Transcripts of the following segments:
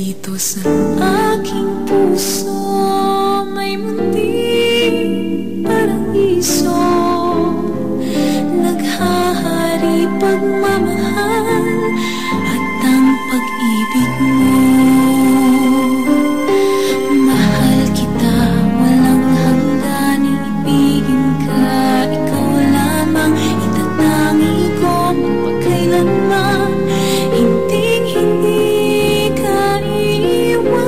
Dito sa aking puso may munting paraiso, naghahari pagmamahal at ang pag-ibig mo. Mahal kita, walang hanggan, iibigin ka, ikaw lamang, itatangi ko magpakailanman, hinding-hindi ka iiwan.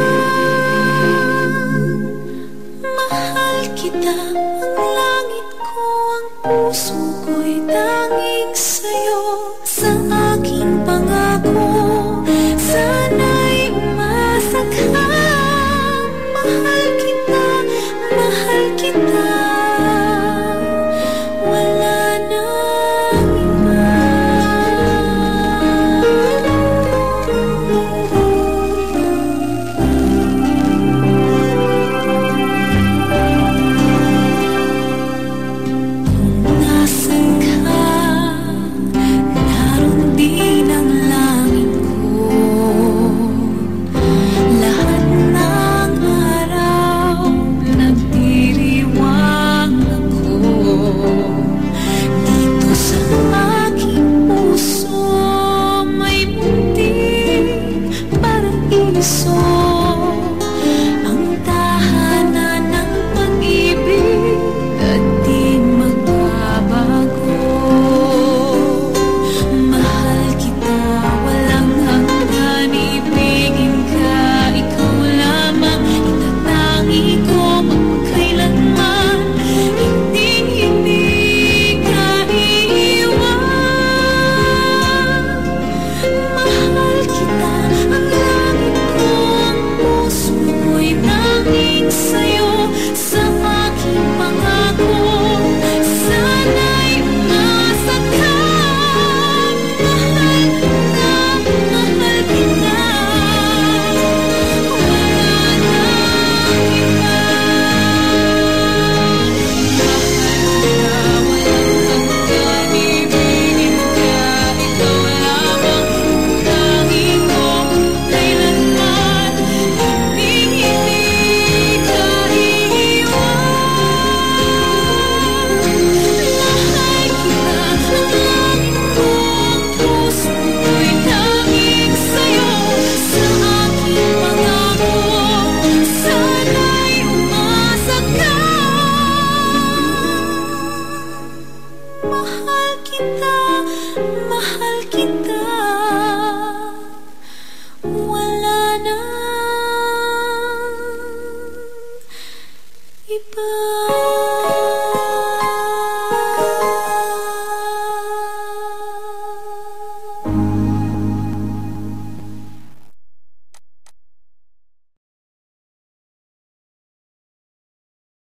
Mahal kita, ang langit ko, ang puso ko'y tanging sa'yo. Sa aking pangako, sana'y umasa ka. Mahal kita, wala nang iba. Kung nasan ka, naroon din ang langit ko. Lahat ng araw nagdiriwang ako. Dito sa aking puso may munting paraiso,